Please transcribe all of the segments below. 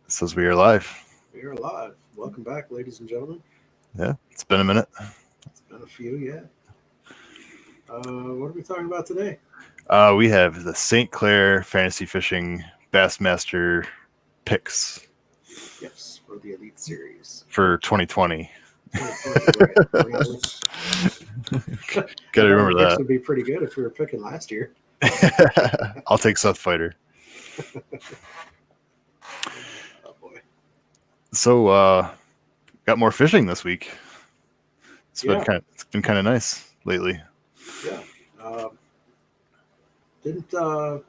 Says we are live. We are live. Welcome back, ladies and gentlemen. Yeah, it's been a minute. It's been a few, yeah. What are we talking about today? We have the St. Clair Fantasy Fishing Bassmaster picks Yes, for the Elite Series. for 2020. 2020, right. Gotta remember picks that. would be pretty good if we were picking last year. I'll take Seth Fighter. Oh, boy. So, got more fishing this week. It's Yeah. been kind of nice lately. Yeah. Didn't was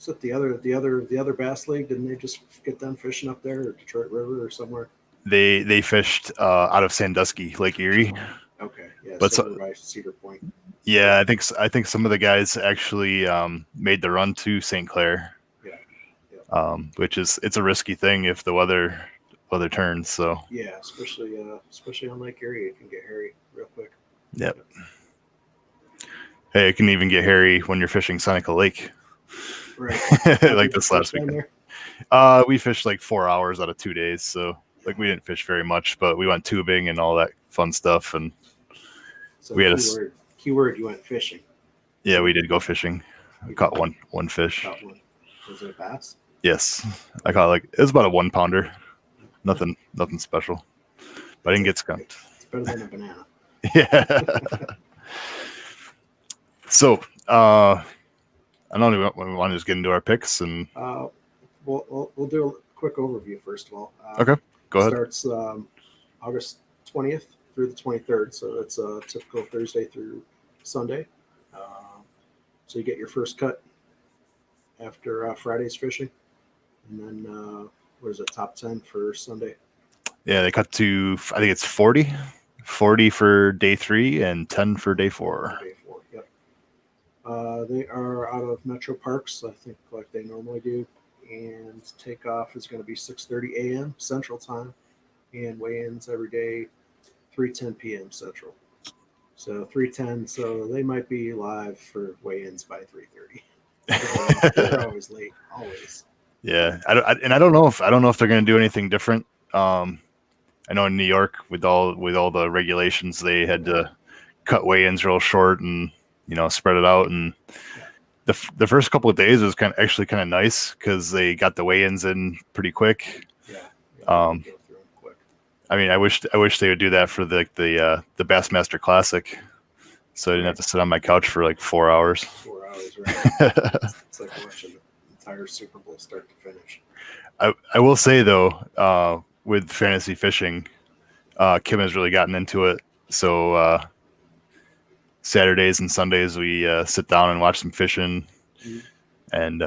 it the other Bass League? Didn't they just get done fishing up there, or Detroit River, or somewhere? They fished out of Sandusky, Lake Erie. Okay, yeah, But so by Cedar Point. Yeah, I think some of the guys actually made the run to St. Clair. Yeah. Which it's a risky thing if the weather turns. So yeah, especially on Lake Erie, it can get hairy real quick. Yep. Hey, it can even get hairy when you're fishing Seneca Lake. Right. Like this last weekend. We fished like 4 hours out of 2 days, so like we didn't fish very much, but we went tubing and all that fun stuff, and so we had keyword. You went fishing. Yeah, we did go fishing. I caught one fish. Caught one. Was it a bass? Yes, I caught it was about a 1 pounder. Nothing special, but I didn't get skunked. It's better than a banana. Yeah. So, I don't know. We want to just get into our picks, and we'll do a quick overview first of all. Okay, go ahead. Starts August 20th through the 23rd, so it's a typical Thursday through Sunday. So you get your first cut after Friday's fishing, and then what is it? Top 10 for Sunday. Yeah, they cut to, I think it's 40 for day 3 and 10 for day 4. Day 4, yep. They are out of Metro Parks, I think, like they normally do, and takeoff is going to be 6:30 a.m. Central Time, and weigh-ins every day 3:10 p.m. Central. So 3:10, so they might be live for weigh-ins by 3:30. They're always late, always. Yeah, I don't know if they're going to do anything different. I know in New York with all the regulations, they had to cut weigh-ins real short and spread it out. And the first couple of days was kind of nice because they got the weigh-ins in pretty quick. Yeah. I mean, I wish they would do that for the Bassmaster Classic, so I didn't have to sit on my couch for like 4 hours. 4 hours, right? It's like watching the entire Super Bowl start to finish. I will say though, with fantasy fishing, Kim has really gotten into it. So Saturdays and Sundays we sit down and watch some fishing, and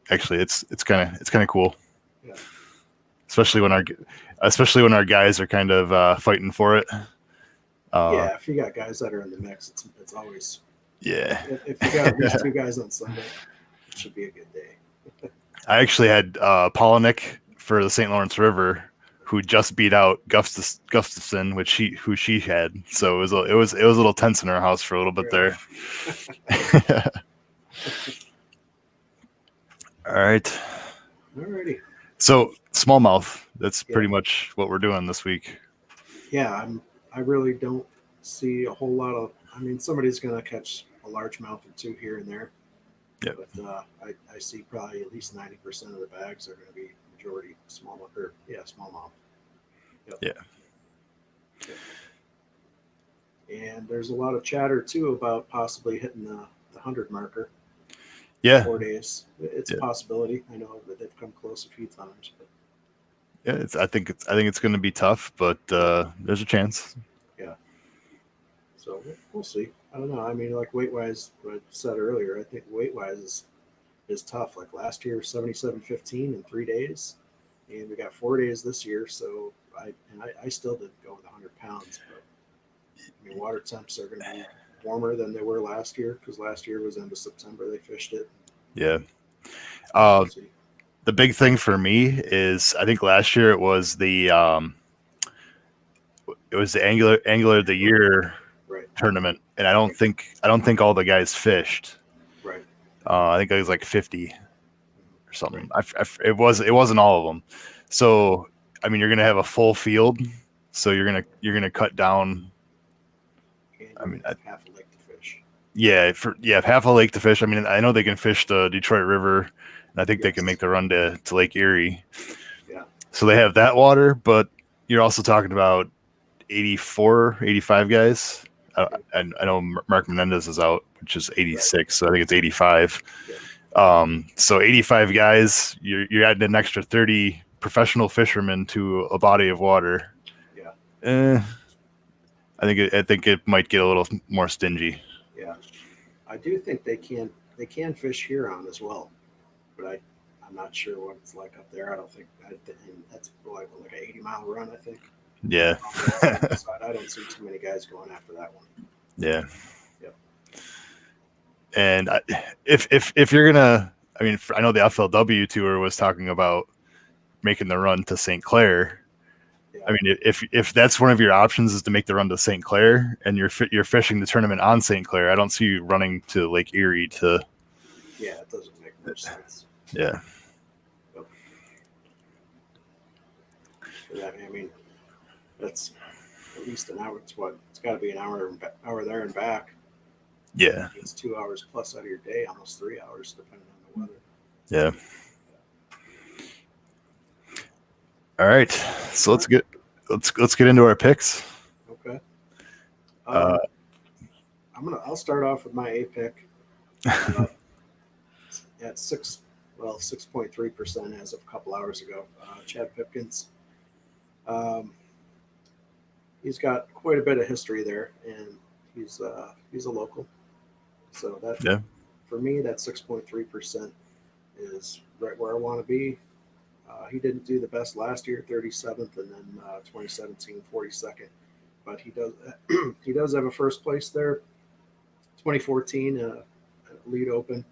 actually it's kind of cool. Yeah. Especially when our guys are kind of fighting for it. Yeah, if you got guys that are in the mix, it's always If you got at least 2 guys on Sunday, it should be a good day. I actually had Polinick for the St. Lawrence River, who just beat out Gustafson, who she had. So it was a little tense in our house for a little bit there. All right. Alrighty. So smallmouth. That's pretty much what we're doing this week. Yeah, I really don't see a whole lot of. I mean, somebody's going to catch a largemouth or 2 here and there. Yeah. But I see probably at least 90% of the bags are going to be majority smallmouth. Smallmouth. Yep. Yeah. And there's a lot of chatter too about possibly hitting the 100 marker. Yeah. 4 days. It's a possibility. I know that they've come close a few times. But yeah, I think it's going to be tough, but there's a chance. Yeah. So we'll see. I don't know. I mean, like weight wise, what I said earlier, I think weight wise is tough. Like last year, 77.15 in 3 days, and we got 4 days this year. So I still didn't go with 100 pounds. But I mean, water temps are going to be warmer than they were last year because last year was end of September they fished it. Yeah. The big thing for me is I think last year it was the angler of the year tournament, and I don't think all the guys fished. Right. I think it was like 50 or something. It wasn't all of them. So I mean, you're gonna have a full field, so you're gonna cut down. I mean, half a lake to fish. Half a lake to fish. I mean, I know they can fish the Detroit River, and I think they can make the run to Lake Erie. Yeah. So they have that water, but you're also talking about 84, 85 guys. I know Mark Menendez is out, which is 86, right. So I think it's 85. Yeah. So 85 guys, you're adding an extra 30 professional fishermen to a body of water. Yeah. I think it might get a little more stingy. Yeah. I do think they can fish Huron as well, but I'm not sure what it's like up there. I don't think that's like an 80-mile run, I think. Yeah. I don't see too many guys going after that one. Yeah. Yep. And if you're gonna, I mean, I know the FLW tour was talking about making the run to St. Clair. Yeah. I mean, if that's one of your options is to make the run to St. Clair, and you're fishing the tournament on St. Clair, I don't see you running to Lake Erie to. Yeah, it doesn't make much sense. Yeah. Yep. I mean, that's at least an hour. It's got to be an hour there and back. Yeah. It's 2 hours plus out of your day, almost 3 hours, depending on the weather. Yeah. All right. So let's get into our picks. Okay. I'll start off with my A pick. At 6.3% as of a couple hours ago. Chad Pipkins. He's got quite a bit of history there, and he's a local. So that for me, that 6.3% is right where I want to be. He didn't do the best last year, 37th, and then 2017, 42nd. But he does have a first place there. 2014, lead open,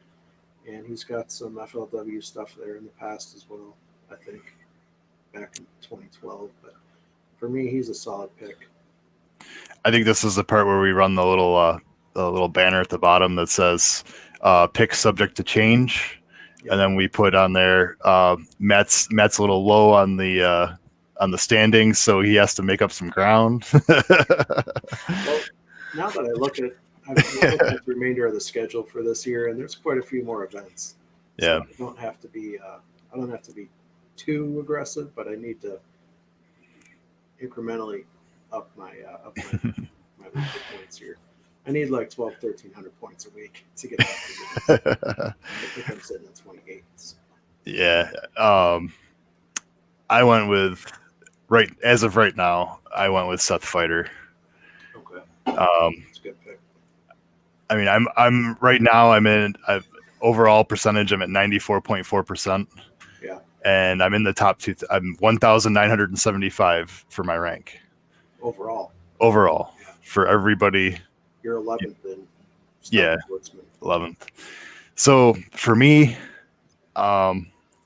and he's got some FLW stuff there in the past as well, I think, back in 2012. But for me, he's a solid pick. I think this is the part where we run the little banner at the bottom that says pick subject to change. Yep. And then we put on there Matt's a little low on the standings, so he has to make up some ground. Well, now that I look at the remainder of the schedule for this year, and there's quite a few more events. So I don't have to be too aggressive, but I need to incrementally up my weekly points here. I need like 1,300 points a week to get back to this. I think I'm sitting at 28. So. Yeah. I went with as of right now, I went with Seth Fighter. Okay. That's a good pick. I mean, I'm right now overall percentage, I'm at 94.4%. Yeah. And I'm in the top two. I'm 1,975 for my rank. Overall. Yeah. For everybody. You're 11th in Sportsmen. 11th. So for me, I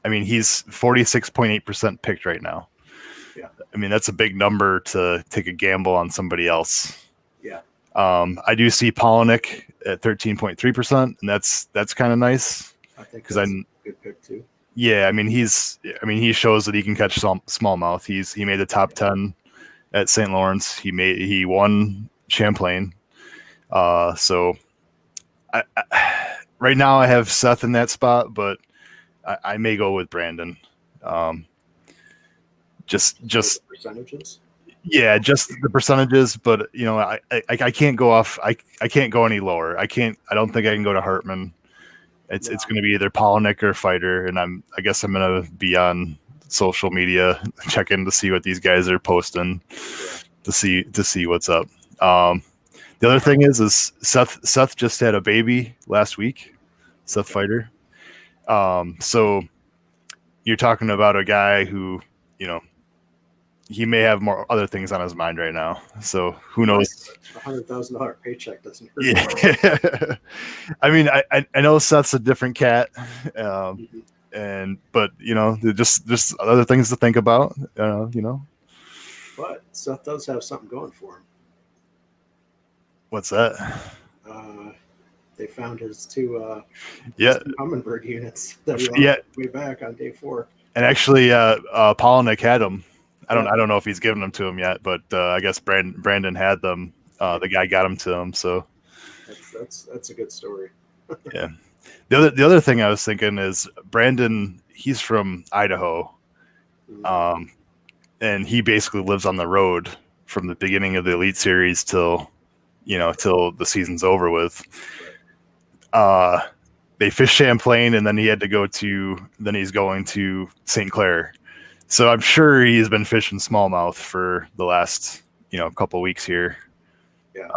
mean, he's 46.8% picked right now. Yeah. I mean, that's a big number to take a gamble on somebody else. Yeah. I do see Polinick at 13.3%, and that's kind of nice. I think that's a good pick too. Yeah, I mean, he shows that he can catch smallmouth. He made the top 10 at St. Lawrence. He won Champlain. So right now I have Seth in that spot, but I may go with Brandon. Just the percentages. Yeah, just the percentages, but you know, I can't go off. I can't go any lower. I don't think I can go to Hartman. It's going to be either Polinick or Fighter, and I guess I'm going to be on social media, check in to see what these guys are posting, to see what's up. The other thing is Seth just had a baby last week, Seth Fighter. So you're talking about a guy who, you know, he may have more other things on his mind right now. So who knows? $100,000 paycheck doesn't hurt. Yeah. I mean, I know Seth's a different cat, but you know, just other things to think about. You know. But Seth does have something going for him. What's that? they found his two Yeah, Hummingbird units that he yeah, lost way back on day 4. and actually, Polinick had them. I Yeah. don't know if he's given them to him yet, but I guess Brandon had them. The guy got them to him. So That's a good story. yeah. The other thing I was thinking is Brandon. He's from Idaho, and he basically lives on the road from the beginning of the Elite Series till the season's over with. They fish Champlain, and then he's going to St. Clair. So I'm sure he's been fishing smallmouth for the last couple weeks here. Yeah.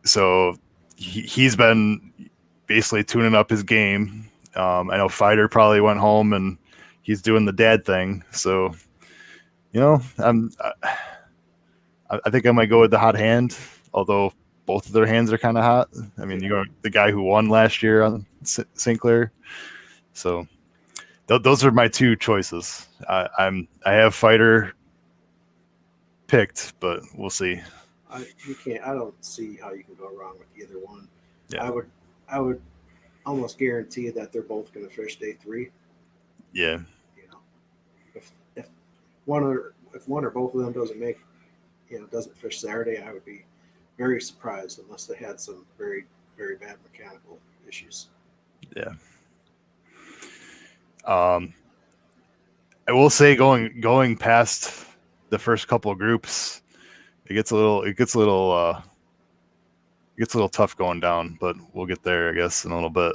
So he's been basically tuning up his game. I know Fighter probably went home and he's doing the dad thing. So I think I might go with the hot hand, although both of their hands are kind of hot. I mean, the guy who won last year on St. Clair. So those are my two choices. I have Fighter picked, but we'll see. I don't see how you can go wrong with either one. Yeah. I would almost guarantee that they're both going to fish day 3. Yeah. If one or both of them doesn't fish Saturday, I would be very surprised unless they had some very, very bad mechanical issues. Yeah. I will say going past the first couple of groups, it gets a little tough going down, but we'll get there, I guess, in a little bit.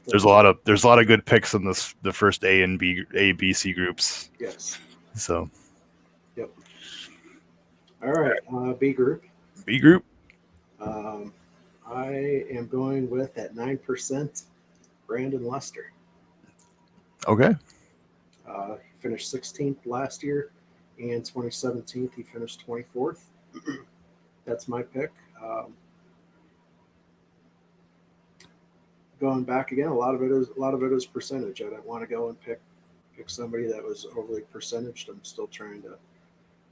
There's a lot of good picks in the first A, B, C groups. Yes. So. Yep. All right. B group. B group. I am going with at 9% Brandon Lester. Okay. He finished 16th last year, and 2017 he finished 24th. That's my pick. Going back again, a lot of it is percentage. I don't want to go and pick somebody that was overly percentaged. I'm still trying to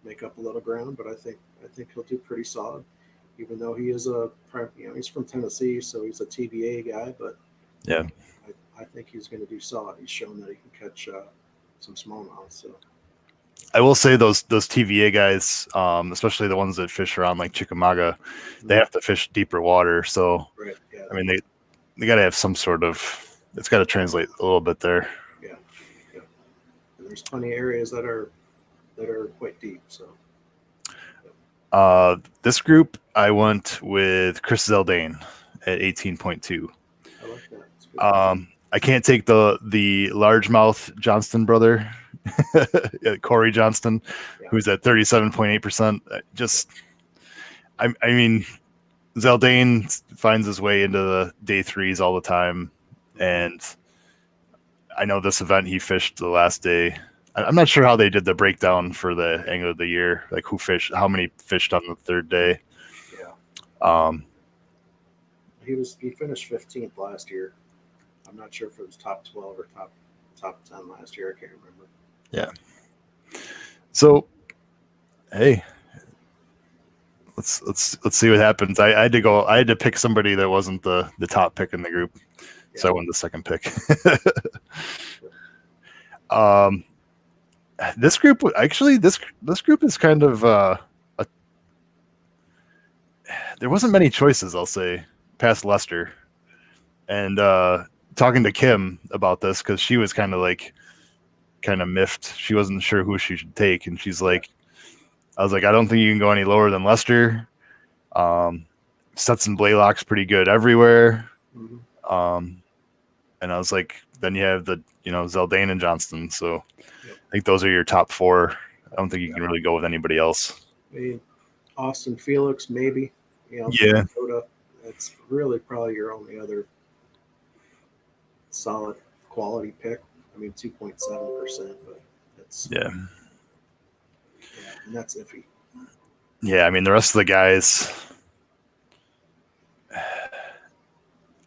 make up a little ground, but I think he'll do pretty solid. Even though he is he's from Tennessee, so he's a TVA guy, but yeah, I think he's going to do solid. He's shown that he can catch some smallmouth. So I will say those TVA guys, especially the ones that fish around like Chickamauga, they have to fish deeper water. So right, yeah. I mean they got to have some sort of. It's got to translate a little bit there. Yeah. And there's plenty of areas that are quite deep. So. This group, I went with Chris Zaldane at 18.2. I like that. I can't take the largemouth Johnston brother, Corey Johnston, who's at 37.8%. I mean, Zaldane finds his way into the day 3s all the time, and I know this event he fished the last day. I'm not sure how they did the breakdown for the Angler of the Year, like how many fished on the 3rd day. Yeah. He finished 15th last year. I'm not sure if it was top 12 or top 10 last year. I can't remember. Yeah. So, hey, let's see what happens. I had to pick somebody that wasn't the top pick in the group, so I won the second pick. This group is kind of there wasn't many choices, I'll say, past Lester. And talking to Kim about this, because she was kind of miffed. She wasn't sure who she should take, and she's like, I was like, I don't think you can go any lower than Lester. Stetson Blaylock's pretty good everywhere. Mm-hmm. And I was like, then you have the Zaldane and Johnston. So I think those are your top 4. I don't think you can really go with anybody else. I mean, Austin Felix, maybe. Yeah. Minnesota, that's really probably your only other solid quality pick. I mean, 2.7%, but that's yeah, and that's iffy. Yeah, I mean the rest of the guys.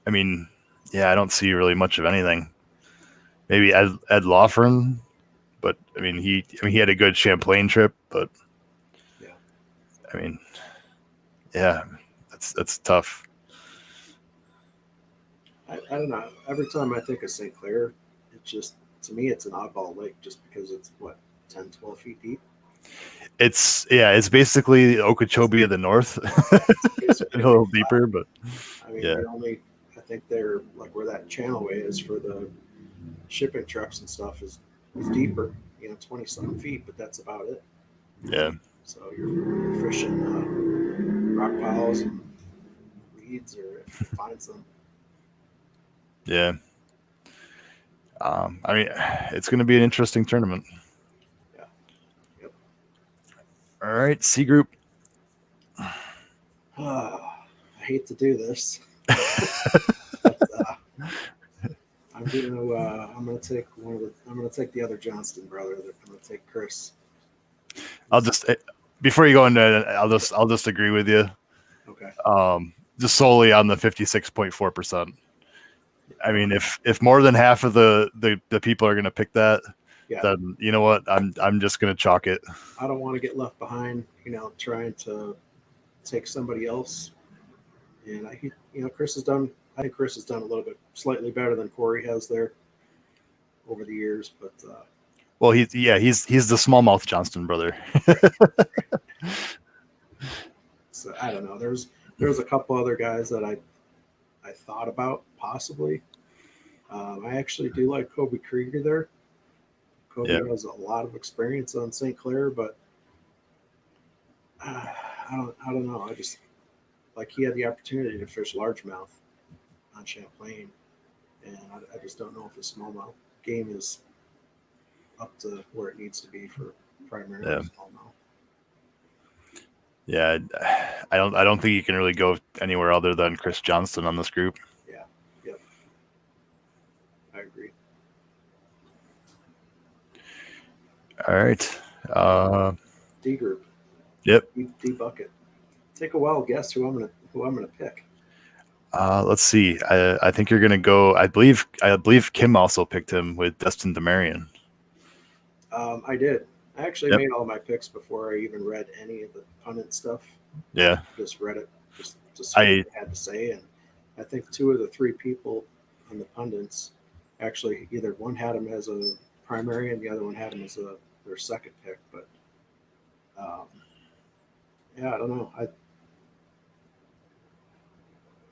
I mean, I don't see really much of anything. Maybe Ed Lawfern, but I mean he had a good Champlain trip, but I mean, that's tough. I don't know. Every time I think of St. Clair, it just to me it's an oddball lake just because it's what 10, 12 feet deep. It's basically Okeechobee of the north, It's a little deeper, but I mean, yeah, the only I think they're like where that channelway is for the shipping trucks and stuff is deeper, 20-something feet, but that's about it. yeah, So you're fishing rock piles and weeds, or if you find some. yeah. I mean, it's going to be an interesting tournament. Yeah. Yep. All right, C group. I hate to do this, but I'm gonna take I'm gonna take the other Johnston brother. I'm gonna take Chris. I'll just before you go into it, I'll just agree with you. Okay. Just solely on the 56.4%. I mean, if more than half of the people are going to pick that, Yeah. then you know what? I'm just going to chalk it. I don't want to get left behind. Trying to take somebody else. And Chris has done. I think Chris has done a little bit slightly better than Corey has there over the years. But Well, he's the smallmouth Johnston brother. so I don't know. There's a couple other guys that I thought about possibly. I actually do like Kobe Krieger there. Kobe Yeah. has a lot of experience on St. Clair, but I don't know. I just like he had the opportunity to fish largemouth on Champlain, and I just don't know if the smallmouth game is up to where it needs to be for primarily Yeah. smallmouth. Yeah, I don't think you can really go anywhere other than Chris Johnston on this group. Yeah. Yep. I agree. All right. D group. Yep. D bucket. Take a wild guess who I'm gonna pick. Let's see. I think you're gonna go. I believe Kim also picked him with Destin Demarion. I did. I actually Yep. made all my picks before I even read any of the pundit stuff. Yeah. Just read it just to see what they had to say, and I think two of the three people on the pundits actually either one had him as a primary and the other one had him as their second pick. But yeah, I don't know. I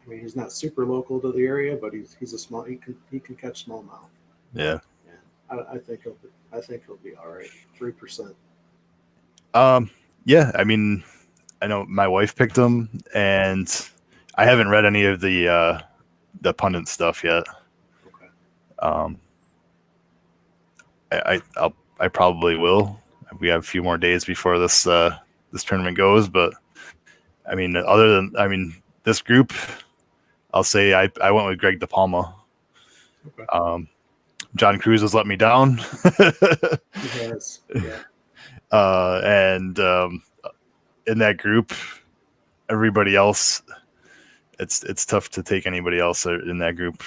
mean, he's not super local to the area, but he's a small. He can catch smallmouth. Yeah. And I think he'll be all right. 3%. Yeah. I mean, I know my wife picked him, and I haven't read any of the pundit stuff yet. Okay. I probably will. We have a few more days before this tournament goes, but I mean, this group, I'll say I went with Greg DePalma. Okay. John Cruz has let me down. He has. Yeah. And in that group, everybody else, it's tough to take anybody else in that group.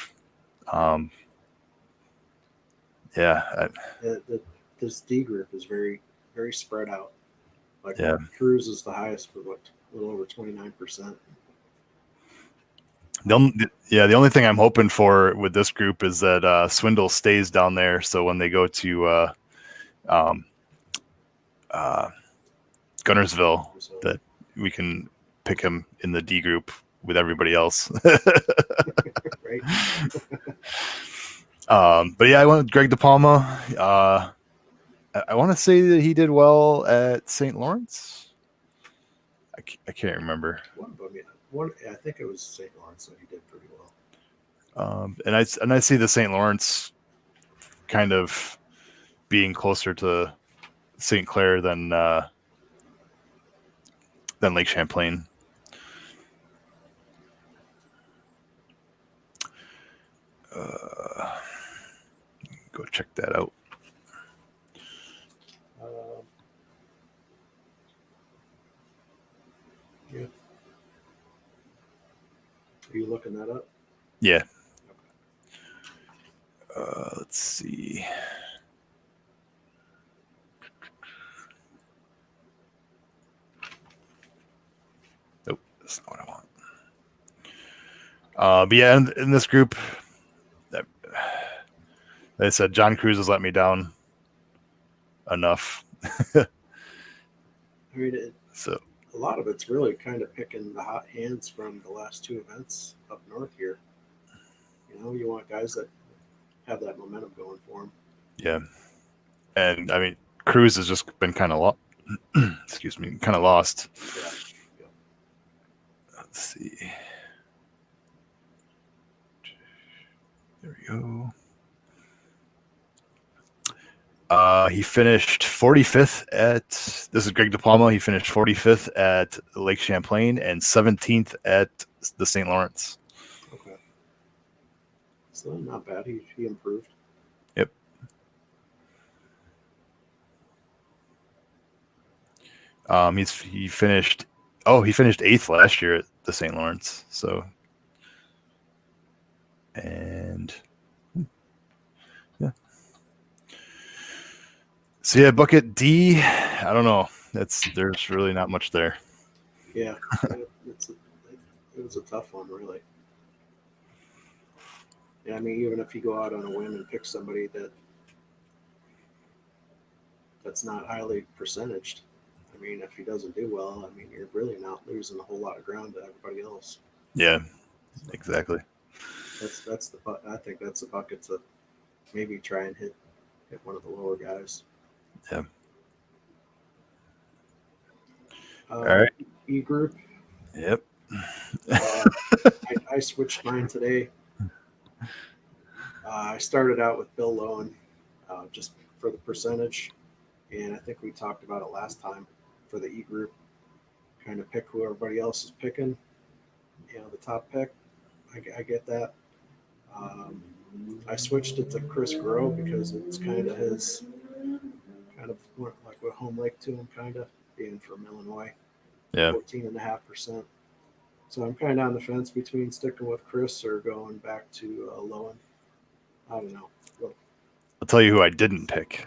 Yeah. This D group is very, very spread out. Like Yeah. Cruz is the highest for a little over 29%. The only thing I'm hoping for with this group is that Swindle stays down there, so when they go to Gunnersville, that we can pick him in the D group with everybody else. Right. But yeah, I went with Greg DePalma. I want to say that he did well at St. Lawrence. I can't remember. One of them, yeah. I think it was St. Lawrence that he did pretty well. And I see the St. Lawrence kind of being closer to St. Clair than Lake Champlain. Go check that out. Yeah. Are you looking that up? Yeah. Let's see. Nope, that's not what I want. But yeah, in this group, They said John Cruz has let me down enough. I mean, So a lot of it's really kind of picking the hot hands from the last two events up north here. You want guys that have that momentum going for them. yeah, and I mean Cruz has just been kind of excuse me, kind of lost. Yeah. Let's see. There we go. He finished 45th at, this is Greg De Palma. He finished 45th at Lake Champlain and 17th at the St. Lawrence. Okay. So not bad. He improved. Yep. He finished 8th last year at the St. Lawrence. So, and yeah. So yeah, bucket D, I don't know. There's really not much there. Yeah, it was a tough one, really. Yeah, I mean, even if you go out on a whim and pick somebody that's not highly percentaged, I mean, if he doesn't do well, I mean, you're really not losing a whole lot of ground to everybody else. Yeah, exactly. I think that's the bucket to maybe try and hit one of the lower guys. Yeah. All right. E group. Yep. I switched mine today. I started out with Bill Lowen, just for the percentage, and I think we talked about it last time for the E group. Kind of pick who everybody else is picking. The top pick. I get that. I switched it to Chris Grow because it's kind of his, kind of like a home lake to him, kind of being from Illinois. Yeah. 14.5%. So I'm kind of on the fence between sticking with Chris or going back to Lowen. I don't know. I'll tell you who I didn't pick.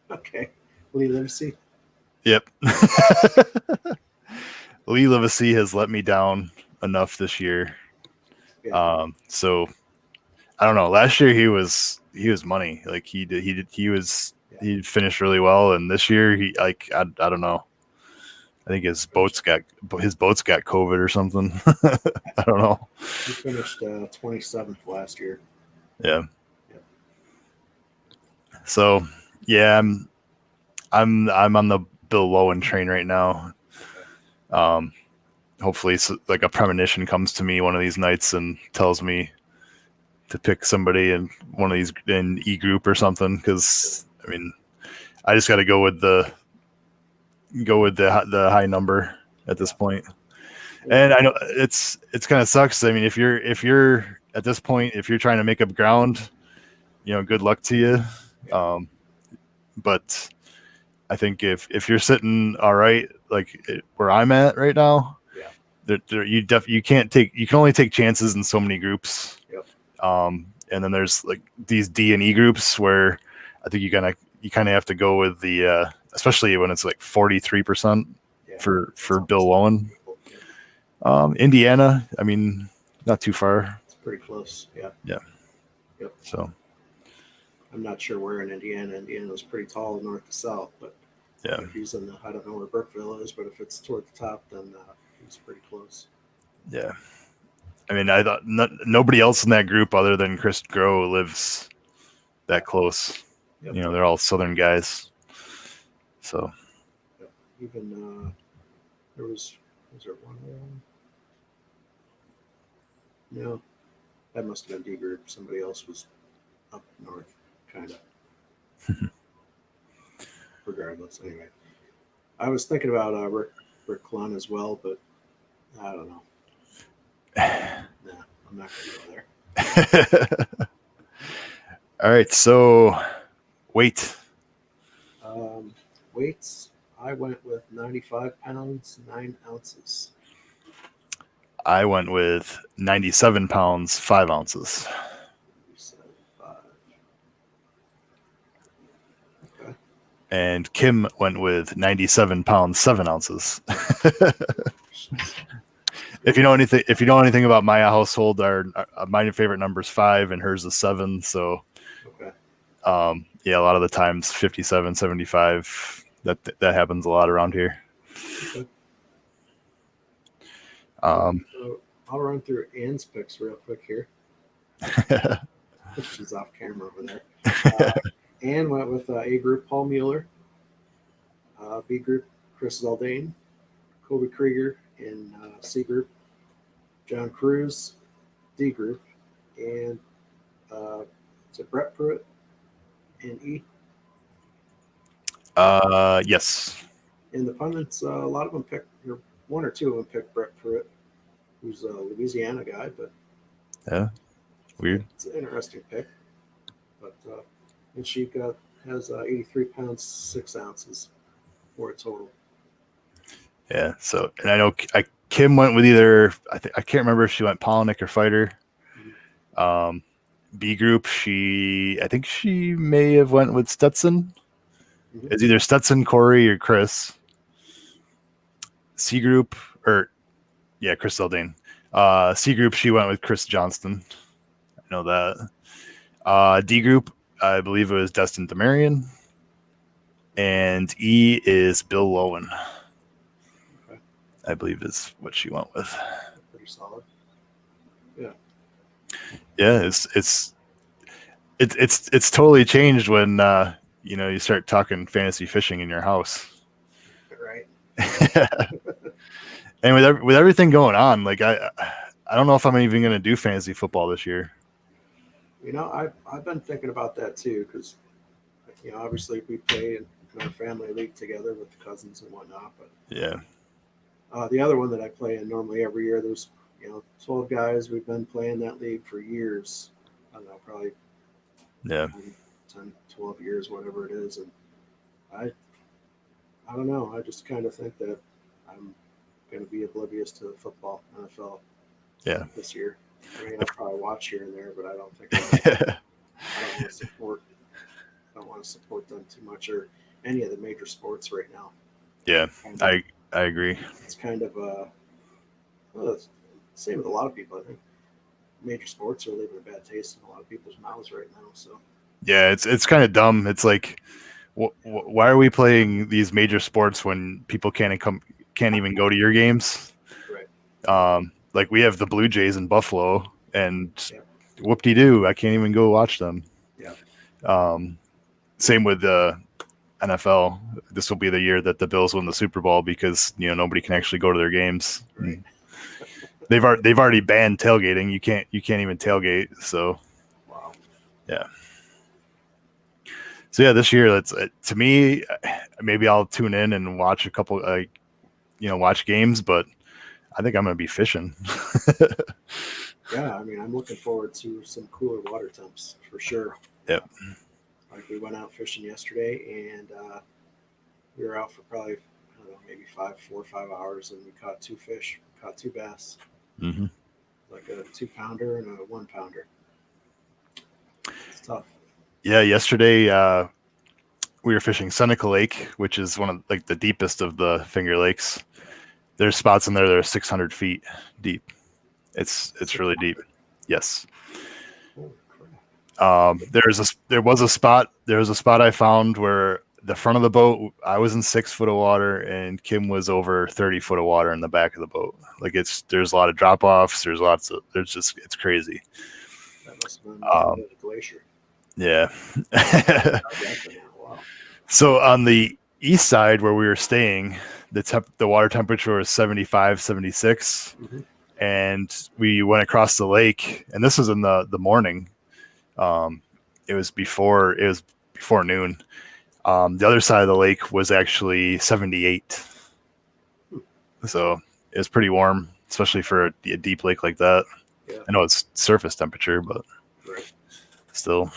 Okay. Lee Livesey. Yep. Lee Livesey has let me down enough this year. Yeah. So I don't know. Last year he was money. Like he finished really well, and this year I don't know. I think his boats got COVID or something. I don't know. He finished 27th last year. Yeah. So yeah, I'm on the Bill Lowen train right now. Hopefully, like a premonition comes to me one of these nights and tells me to pick somebody in one of these in E group or something. Because I mean, I just got to go with the high number at this point. And I know it's kind of sucks. I mean, if you're at this point, if you're trying to make up ground, good luck to you. But I think if you're sitting all right, like where I'm at right now, you can only take chances in so many groups. Yep. And then there's like these D and E groups where I think you kind of have to go with the especially when it's like 43% for Bill Lowen. Indiana, I mean, not too far. It's pretty close. Yeah. Yeah. Yep. So I'm not sure where in Indiana. Indiana was pretty tall north to south, but yeah, if he's in I don't know where Burkeville is, but if it's toward the top, then he's pretty close. Yeah. I mean, I thought nobody else in that group other than Chris Grow lives that close. Yep. They're all Southern guys. So even was there one more? No, that must have been D group. Somebody else was up north, kind of. Regardless, anyway. I was thinking about Rick Clun as well, but I don't know. Nah, I'm not going to go there. All right, so weight. Weights, I went with 95 pounds, 9 ounces. I went with 97 pounds, 5 ounces. 97.5. Okay. And Kim went with 97 pounds, 7 ounces. If you know anything about my household, my favorite number is 5 and hers is 7. So Yeah, a lot of the times 57, 75. That happens a lot around here. Okay. Um, I'll run through Ann's picks real quick here. She's off camera over there. Ann went with A group Paul Mueller, B group Chris Zaldane, Kobe Krieger in C group, John Cruz, D group, and is it Brett Pruitt in E? yes. And the pundits, a lot of them picked, or one or two of them picked Brett Pruitt, who's a Louisiana guy, but Yeah. Weird. it's an interesting pick. But and she has 83 pounds 6 ounces for a total. Yeah. So, and I know Kim went with either I can't remember if she went Polnick or Fighter. Mm-hmm. B group, I think she may have went with Stetson. Mm-hmm. It's either Stetson, Corey, or Chris. C group, Chris Zaldane. C group, she went with Chris Johnston. I know that. D group, I believe it was Destin Demarion. And E is Bill Lowen. Okay. I believe is what she went with. Pretty solid. Yeah. Yeah, it's totally changed when you start talking fantasy fishing in your house. Right. And with everything going on, like I don't know if I'm even going to do fantasy football this year. I've been thinking about that too because obviously we play in our family league together with the cousins and whatnot. But Yeah. The other one that I play in normally every year, there's 12 guys. We've been playing that league for years. I don't know, probably 10, 12 years, whatever it is. And I don't know. I just kind of think that I'm going to be oblivious to football, NFL, this year. I mean, I'll probably watch here and there, but I don't think I don't want to support. I don't want to support them too much or any of the major sports right now. Yeah, I agree. It's kind of same with a lot of people. I think major sports are leaving a bad taste in a lot of people's mouths right now. So yeah, it's kind of dumb. It's like, why are we playing these major sports when people can't even go to your games? Right. Like we have the Blue Jays in Buffalo, and whoop-de-doo, I can't even go watch them. Yeah. Same with the NFL. This will be the year that the Bills win the Super Bowl because nobody can actually go to their games. Right. They've already banned tailgating. You can't even tailgate. So Wow. Yeah. So yeah, this year, to me, maybe I'll tune in and watch a couple, watch games, but I think I'm going to be fishing. Yeah, I mean, I'm looking forward to some cooler water temps for sure. Yep. Like we went out fishing yesterday, and we were out for probably maybe 4 or 5 hours, and we caught 2 fish, caught 2 bass, like a 2-pounder and a 1-pounder. It's tough. Yeah, yesterday we were fishing Seneca Lake, which is one of the deepest of the Finger Lakes. There's spots in there that are 600 feet deep. It's really deep. Yes. There was a spot I found where the front of the boat, I was in 6 foot of water and Kim was over 30 foot of water in the back of the boat. Like there's a lot of drop offs. It's crazy. That must have been the glacier. Yeah. Wow. So on the east side where we were staying, the water temperature was 75, 76. Mm-hmm. And we went across the lake, and this was in the morning. It was before noon. The other side of the lake was actually 78. So it was pretty warm, especially for a deep lake like that. Yeah. I know it's surface temperature, but still.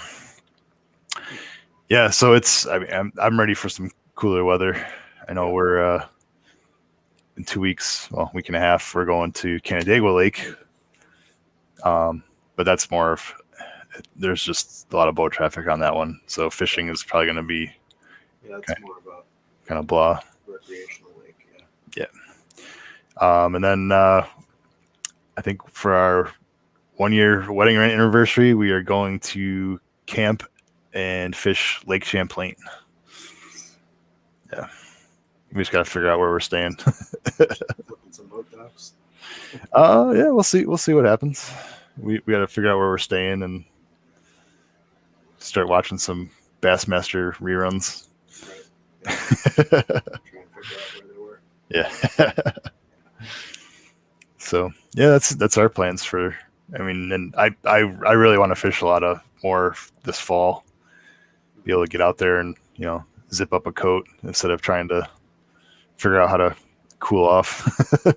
Yeah, so I'm ready for some cooler weather. I know we're in 2 weeks, week and a half, we're going to Canandaigua Lake. But that's more of, there's just a lot of boat traffic on that one. So fishing is probably going to be more of a kind of blah. Recreational lake. Yeah. And then I think for our 1-year wedding anniversary, we are going to camp and fish Lake Champlain. Yeah. We just got to figure out where we're staying. Flipping some boat docks. Yeah, we'll see. We'll see what happens. We got to figure out where we're staying and start watching some Bassmaster reruns. Right. Yeah. Trying to figure out where they were. Yeah. So yeah, that's our plans for. I mean, and I really want to fish a lot of more this fall. Be able to get out there and zip up a coat instead of trying to figure out how to cool off. Yeah,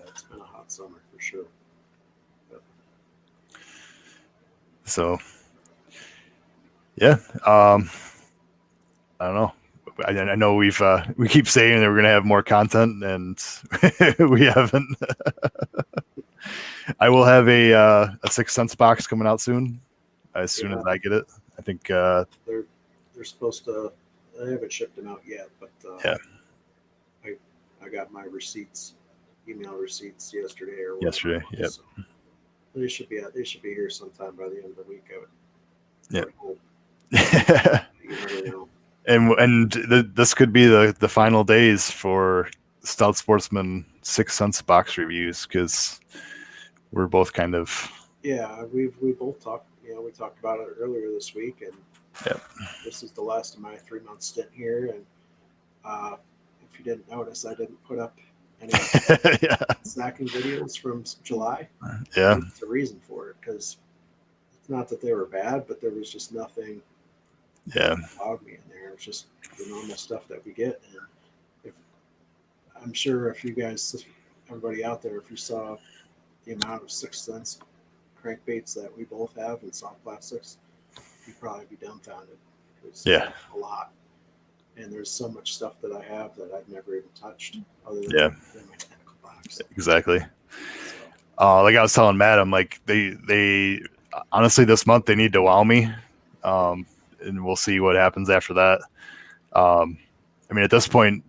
it's been a hot summer for sure. Yep. So yeah, I don't know. I know we keep saying that we're gonna have more content, and we haven't. I will have a 6 cents box coming out soon, as soon as I get it. I think they're supposed to. They haven't shipped them out yet, but yeah. I got my receipts, email receipts yesterday or yesterday. Yep. So they should be out. They should be here sometime by the end of the week. Yeah. You never know. And this could be the final days for Stout Sportsman 6 cents box reviews, because we're both kind of we both talked. We talked about it earlier this week, and this is the last of my 3-month stint here. And if you didn't notice, I didn't put up any snacking videos from July. Yeah, there's a reason for it, because it's not that they were bad, but there was just nothing. Yeah, Wowed me in there. It's just the normal stuff that we get, and I'm sure if you guys, everybody out there, if you saw the amount of 6 cents crankbaits that we both have in soft plastics, you'd probably be dumbfounded. Yeah, a lot, and there's so much stuff that I have that I've never even touched, other than my tentacle box. Exactly. Like I was telling Matt, I'm like they honestly this month they need to wow me. And we'll see what happens after that. I mean, at this point,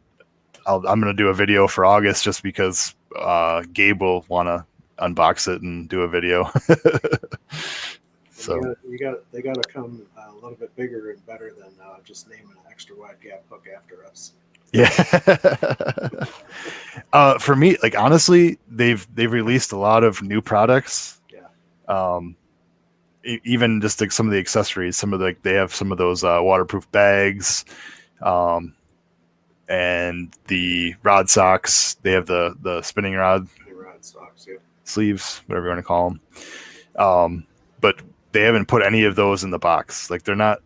I'm going to do a video for August just because Gabe will want to unbox it and do a video. So they got to come a little bit bigger and better than just naming an extra wide gap hook after us. Yeah. For me, like honestly, they've released a lot of new products. Yeah. Even just like some of the accessories, they have some of those waterproof bags, and the rod socks. They have the spinning rod socks, yeah. sleeves, whatever you want to call them. But they haven't put any of those in the box. Like they're not.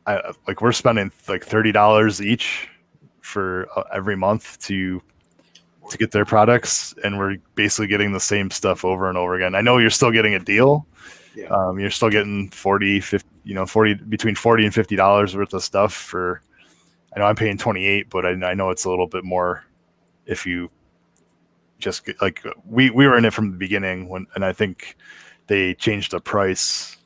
Like we're spending like $30 each for every month to get their products, and we're basically getting the same stuff over and over again. I know you're still getting a deal. Yeah. You're still getting 40, 50, between $40 and $50 worth of stuff for, I know I'm paying 28, but I know it's a little bit more if you just get, like we were in it from the beginning and I think they changed the price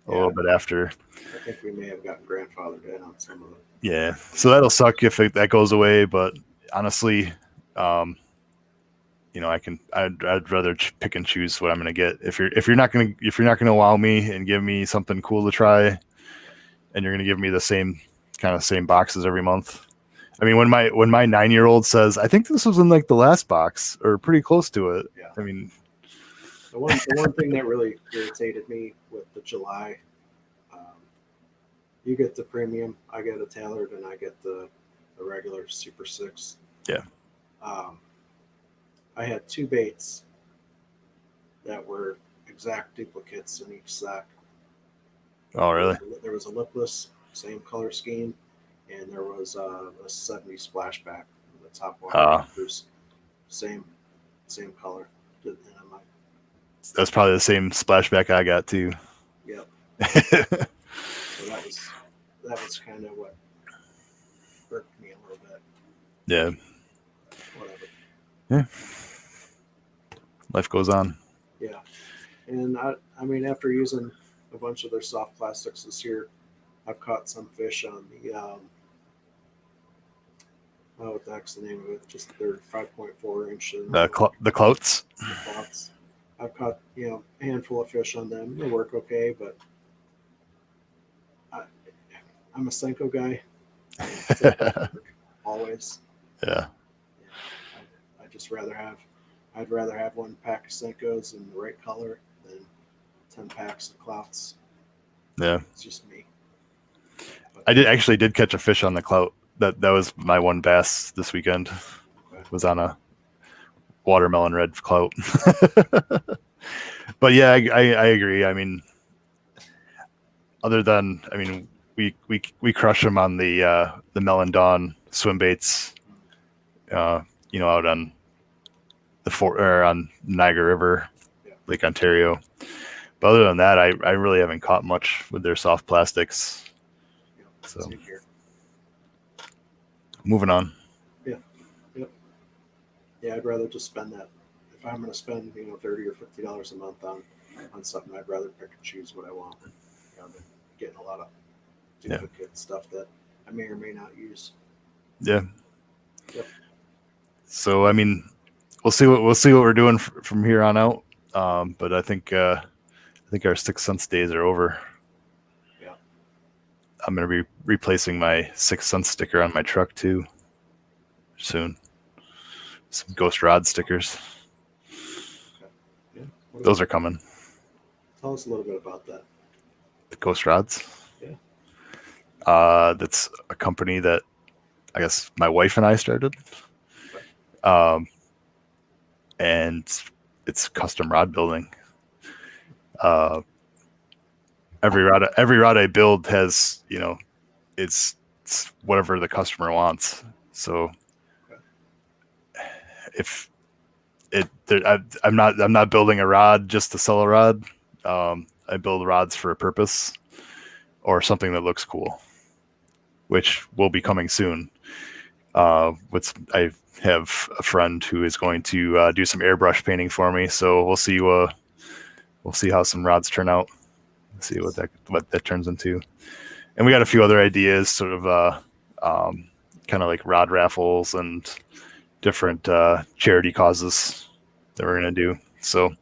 a little bit after. I think we may have gotten grandfathered in on some of them. Yeah. So that'll suck if that goes away, but honestly, I'd rather pick and choose what I'm going to get. If you're not going to wow me and give me something cool to try, and you're going to give me the same boxes every month. I mean, when my 9-year-old says, I think this was in like the last box or pretty close to it. Yeah. I mean, the one thing that really irritated me with the July, you get the premium, I get a tailored, and I get the regular Super 6. Yeah. I had 2 baits that were exact duplicates in each sack. Oh, really? There was a lipless, same color scheme, and there was a 70 splashback. The top one was same color. And I'm like, that's probably the same splashback I got too. Yep. So that was kind of what irked me a little bit. Yeah. Whatever. Yeah. Life goes on. Yeah. And I mean, after using a bunch of their soft plastics this year, I've caught some fish on the what the heck's the name of it? Just their 5.4 inch. The clouts. The clouts. I've caught a handful of fish on them. They work okay, but I'm a Senko guy. Always. Yeah. I just rather have. I'd rather have one pack of Senkos in the right color than 10 packs of Clouts. Yeah. It's just me. But, I did catch a fish on the Clout. That was my one bass this weekend. okay. Was on a watermelon red Clout. But yeah, I agree. I mean, other than we crush them on the Melon Dawn swim baits, out on on Niagara River, Yeah. Lake Ontario. But other than that, I really haven't caught much with their soft plastics. Yeah, So same here. moving on. Yeah. Yep. Yeah, I'd rather just spend that. If I'm going to spend $30 or $50 a month on something, I'd rather pick and choose what I want. Than getting a lot of duplicate stuff that I may or may not use. Yeah. Yep. So I mean, we'll see what we're doing from here on out. But I think our 6 cents days are over. Yeah. I'm going to be replacing my 6 cents sticker on my truck too soon. Some Ghost Rod stickers. Okay. Yeah. Those are coming. Tell us a little bit about that. The Ghost Rods. Yeah. That's a company that I guess my wife and I started. And it's custom rod building. Every rod I build has, it's whatever the customer wants. So if I'm not building a rod just to sell a rod. I build rods for a purpose or something that looks cool, which will be coming soon. I have a friend who is going to do some airbrush painting for me, so we'll see how some rods turn out. See what that turns into. And we got a few other ideas, sort of kind of like rod raffles and different charity causes that we're gonna do. So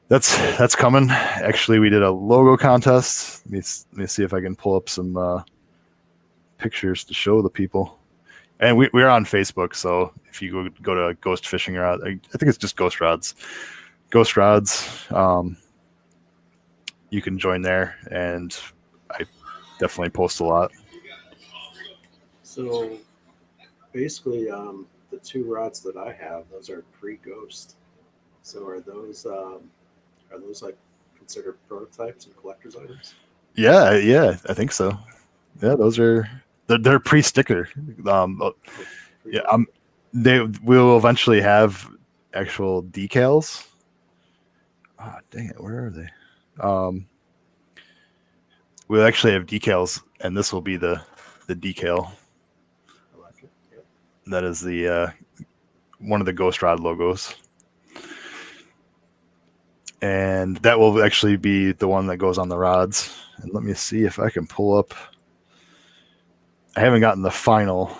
that's coming. Actually, we did a logo contest. Let me see if I can pull up some pictures to show the people. And we're on Facebook, so if you go to Ghost Fishing Rod, I think it's just Ghost Rods. Ghost Rods. You can join there, and I definitely post a lot. So basically, the two rods that I have, those are pre-Ghost. So are those like considered prototypes and collector's items? Yeah, I think so. Yeah, they're pre-sticker. Yeah, they will eventually have actual decals. Oh, dang it, where are they? We'll actually have decals, and this will be the decal. I like it. Yep. That is the one of the Ghost Rod logos. And that will actually be the one that goes on the rods. And let me see if I can pull up. I haven't gotten the final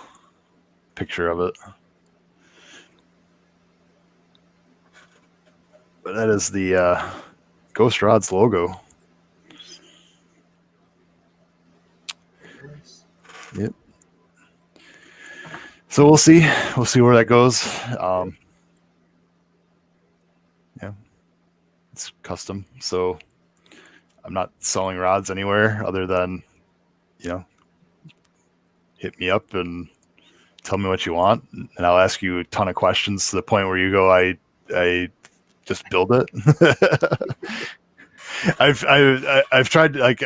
picture of it. But that is the Ghost Rods logo. Nice. Yep. So we'll see where that goes. Yeah, it's custom, so I'm not selling rods anywhere other than, hit me up and tell me what you want, and I'll ask you a ton of questions to the point where you go, I just build it. I've tried, like,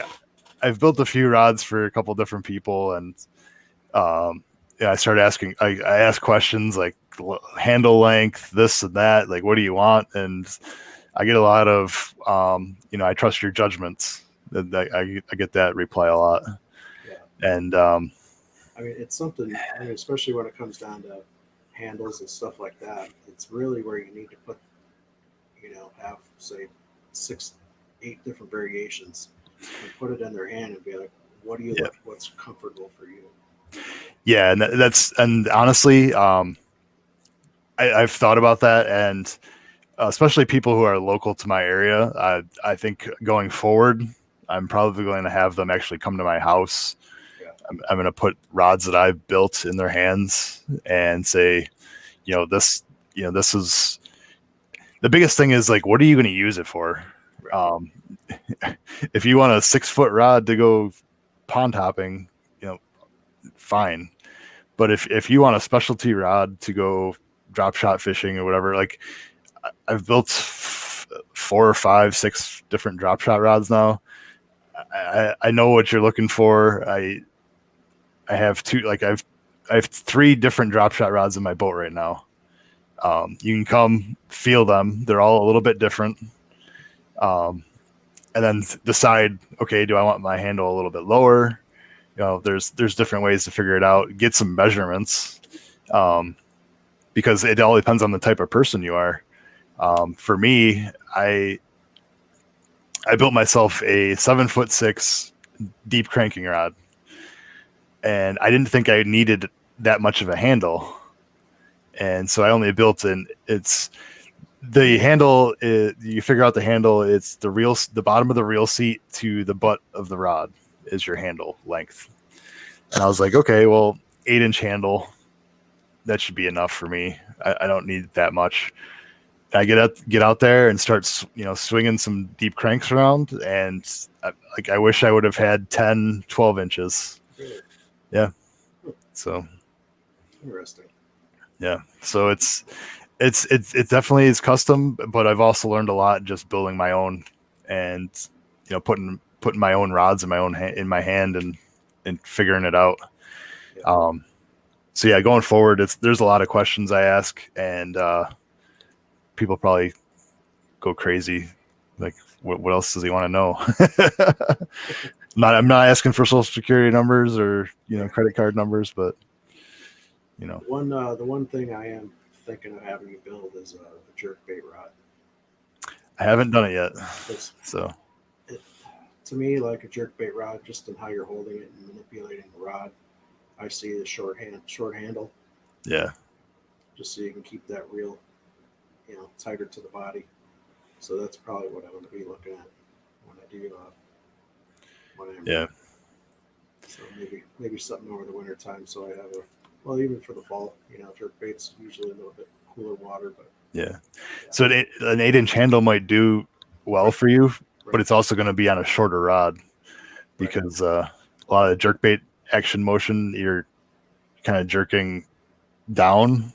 I've built a few rods for a couple different people, and I started asking. I asked questions like handle length, this and that. Like, what do you want? And I get a lot of, I trust your judgments. I get that reply a lot. Yeah. And I mean, it's something. I mean, especially when it comes down to handles and stuff like that. It's really where you need to put, have say 6, 8 different variations, and put it in their hand and be like, what do you like? What's comfortable for you? Yeah, and honestly, I've thought about that, and especially people who are local to my area. I think going forward, I'm probably going to have them actually come to my house. Yeah. I'm going to put rods that I've built in their hands and say, this is the biggest thing is like, what are you going to use it for? If you want a 6-foot rod to go pond hopping, fine. But if you want a specialty rod to go drop shot fishing or whatever, like I've built 4 or 5, 6 different drop shot rods now. I know what you're looking for. I have I have 3 different drop shot rods in my boat right now. You can come feel them. They're all a little bit different. And then decide, okay, do I want my handle a little bit lower? There's different ways to figure it out. Get some measurements, because it all depends on the type of person you are. For me, I built myself a 7'6" deep cranking rod, and I didn't think I needed that much of a handle, and so I only built it's the handle. You figure out the handle. It's the bottom of the reel seat to the butt of the rod is your handle length. And I was like, okay, well, 8-inch handle, that should be enough for me. I don't need that much. I get out there and start, swinging some deep cranks around, and I wish I would have had 10, 12 inches. Really? Yeah. So interesting. Yeah. So it definitely is custom, but I've also learned a lot just building my own, and putting my own rods in my hand and figuring it out. Yeah. So yeah, going forward, there's a lot of questions I ask, and people probably go crazy. Like, what else does he want to know? I'm not asking for social security numbers or credit card numbers, but the one thing I am thinking of having you build is a jerk bait rod. I haven't done it yet. So to me, like a jerk bait rod, just in how you're holding it and manipulating the rod, I see the short handle. Yeah. Just so you can keep that reel, tighter to the body. So that's probably what I'm going to be looking at when I do yeah. So maybe something over the winter time. So I have even for the fall, jerk bait's usually a little bit cooler water, but yeah. So an 8-inch handle might do well for you, but it's also going to be on a shorter rod because a lot of the jerk bait action motion, you're kind of jerking down.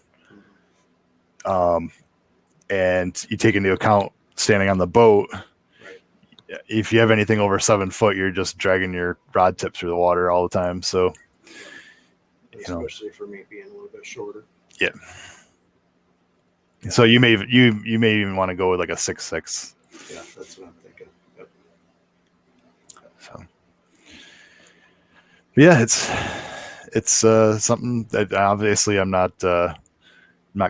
And you take into account standing on the boat. Right. If you have anything over 7 foot, you're just dragging your rod tip through the water all the time. So, especially for me being a little bit shorter. Yeah. So you may even want to go with like a 6'6". Yeah, that's what I'm thinking. Yep. So, yeah, it's something that obviously I'm not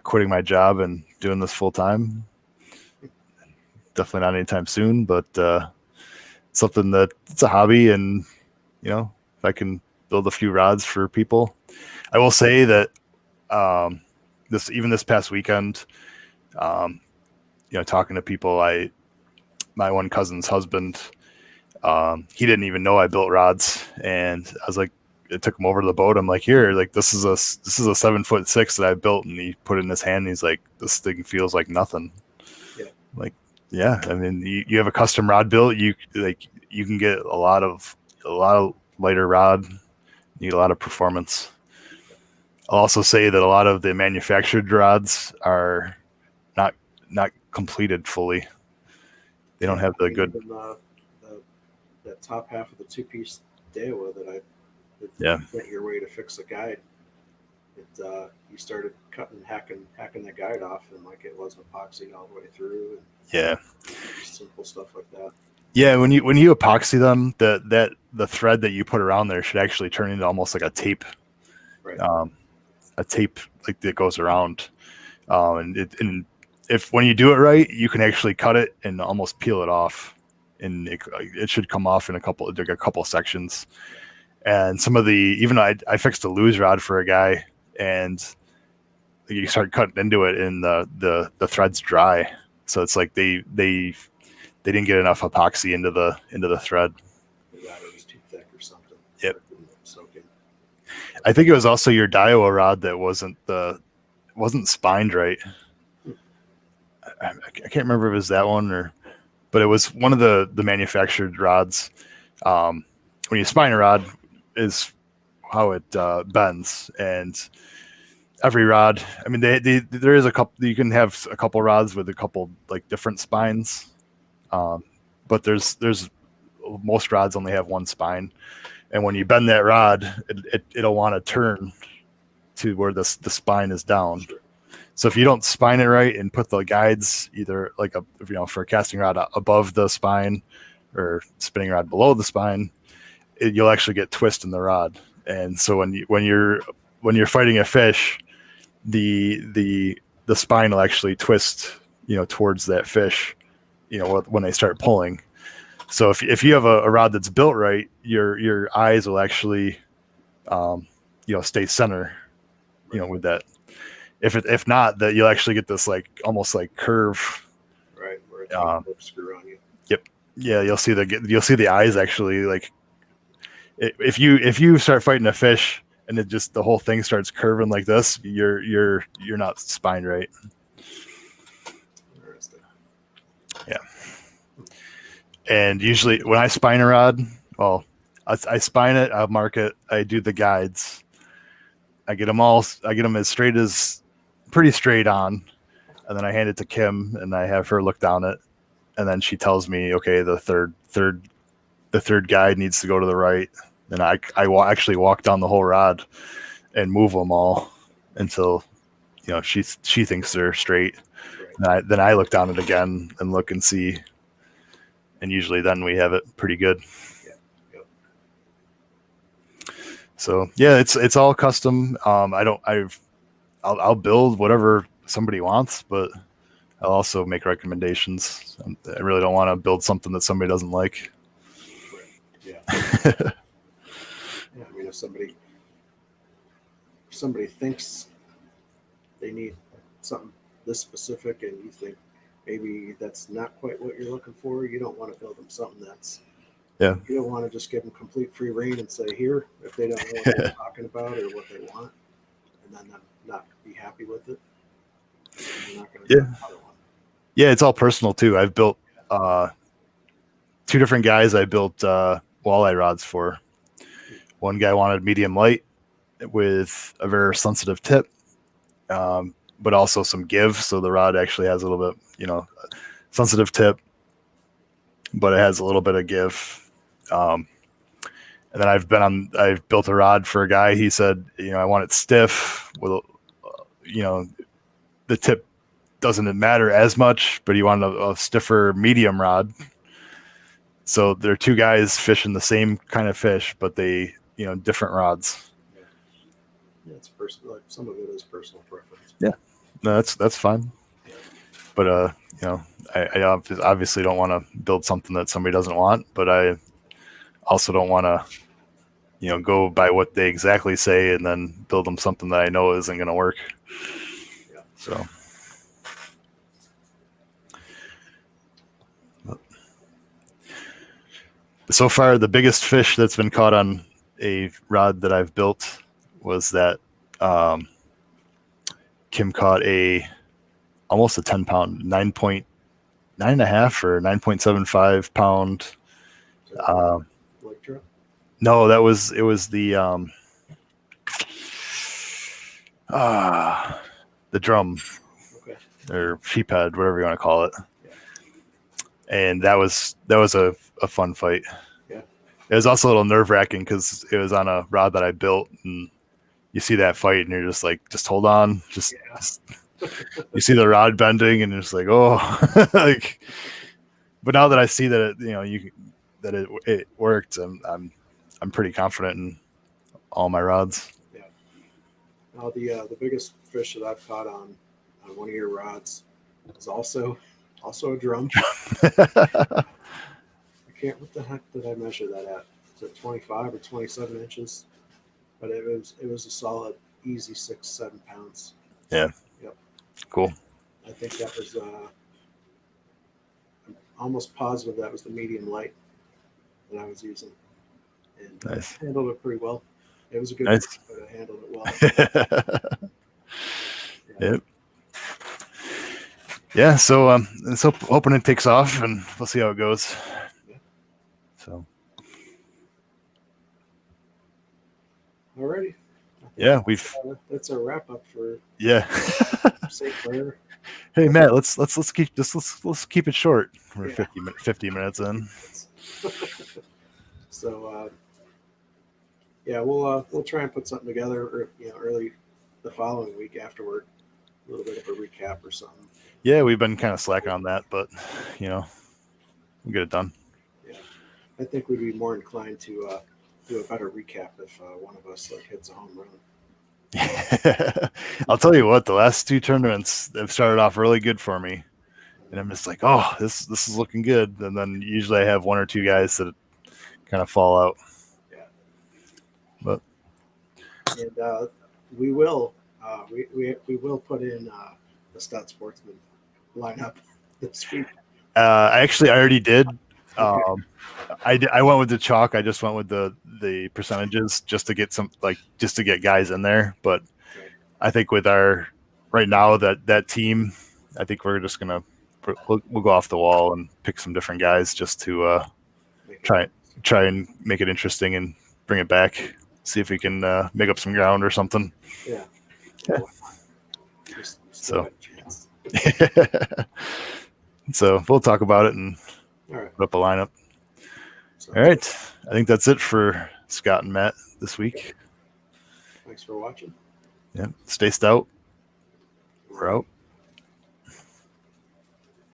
quitting my job and doing this full time. Definitely not anytime soon, but something that it's a hobby, and if I can build a few rods for people. I will say that this past weekend, talking to people, my one cousin's husband, he didn't even know I built rods, and I was like, it took him over to the boat. I'm like, here, like this is a 7'6" that I built, and he put it in his hand. And he's like, this thing feels like nothing. Yeah. Like, yeah, I mean, you have a custom rod built. You can get a lot of lighter rod. You get a lot of performance. I'll also say that a lot of the manufactured rods are not completed fully. They don't have the good. That top half of the 2-piece Daiwa that went your way to fix the guide. You started hacking the guide off, and like it wasn't epoxied all the way through. And yeah. Just simple stuff like that. Yeah, when you epoxy them, the thread that you put around there should actually turn into almost like a tape. Right. A tape like that goes around, and if when you do it right, you can actually cut it and almost peel it off, and it should come off in a couple sections. And some of I fixed a loose rod for a guy, and you start cutting into it, and the thread's dry. So it's like they didn't get enough epoxy into the thread. I think it was also your Daiwa rod that wasn't spined right. I can't remember if it was that one but it was one of the manufactured rods. When you spine a rod is how it bends, and every rod. I mean, there is a couple. You can have a couple rods with a couple like different spines, but there's most rods only have one spine, and when you bend that rod, it'll want to turn to where the spine is down. So if you don't spine it right and put the guides either like for a casting rod above the spine or spinning rod below the spine, you'll actually get twist in the rod. And so when you're fighting a fish, the spine will actually twist, towards that fish, when they start pulling. So if you have a rod that's built right, your eyes will actually, stay center, with that. If not, that you'll actually get this like almost like curve. Right, where it's going to screw on you. Yep. Yeah, you'll see the eyes actually like. If you start fighting a fish and the whole thing starts curving like this, you're not spined right. Interesting. Yeah. And usually when I spine a rod, well, I spine it, I'll mark it, I do the guides. I get them as pretty straight on, and then I hand it to Kim and I have her look down it, and then she tells me, okay, the third guide needs to go to the right. And I actually walk down the whole rod and move them all until she thinks they're straight. Right. And then I look down it again and look and see, and usually then we have it pretty good. Yeah. Yep. So yeah, it's all custom. I'll build whatever somebody wants, but I'll also make recommendations. I really don't want to build something that somebody doesn't like. Right. Yeah. Yeah, I mean, if somebody thinks they need something this specific, and you think maybe that's not quite what you're looking for, you don't want to build them something that's. Yeah. You don't want to just give them complete free reign and say here if they don't know what they're talking about or what they want, and then not be happy with it. You're not going to do another one. Yeah, it's all personal too. I've built two different guys. I built walleye rods for. One guy wanted medium light with a very sensitive tip, but also some give. So the rod actually has a little bit, sensitive tip, but it has a little bit of give. And then I've built a rod for a guy. He said, I want it stiff with, the tip doesn't matter as much, but he wanted a stiffer medium rod. So there are two guys fishing the same kind of fish, but they, different rods. Yeah, it's personal. Like some of it is personal preference. Yeah, no, that's fine. Yeah. But I obviously don't want to build something that somebody doesn't want, but I also don't want to, go by what they exactly say and then build them something that I know isn't going to work. Yeah. So far, the biggest fish that's been caught on a rod that I've built was that Kim caught almost a 10-pound, 9.9 and a half or 9.75 pound. No, it was the the drum, okay, or sheephead, whatever you want to call it. Yeah. And that was a fun fight. Yeah. It was also a little nerve-wracking because it was on a rod that I built, and you see that fight and you're just like, just hold on, just you see the rod bending and you're just like, oh, like. But now that I see that it worked, I'm pretty confident in all my rods. Yeah. Now the biggest fish that I've caught on one of your rods is also a drum. What the heck did I measure that at? Is it 25 or 27 inches? But it was a solid, easy 6-7 pounds. Yeah. Yep. Cool. I think that was. I'm almost positive that was the medium light that I was using, and nice. Handled it pretty well. It was a good Nice. one. I handled it well. Yep. Yeah, so it's hoping it takes off, and we'll see how it goes. Yeah. So, Alrighty. yeah, that's our wrap up for St. Clair. Hey Matt, let's keep it short. We're Yeah. 50 minutes in. So yeah, we'll try and put something together, or, early the following week afterward, a little bit of a recap or something. Yeah, we've been kind of slacking on that, but we'll get it done. Yeah, I think we'd be more inclined to do a better recap if one of us hits a home run. I'll tell you what, the last 2 tournaments have started off really good for me, and I'm just like, oh, this is looking good, and then usually I have 1 or 2 guys that kind of fall out. Yeah, but and we will put in the Stout Sportsmen lineup this week. I already did. Okay. I went with the chalk. I just went with the percentages just to get guys in there. But Okay. I think with our right now that team, I think we're just gonna we'll go off the wall and pick some different guys just to try and make it interesting and bring it back. See if we can make up some ground or something. Yeah. So. So we'll talk about it and put up a lineup. All right. I think that's it for Scott and Matt this week. Thanks for watching. Yeah. Stay stout. We're out.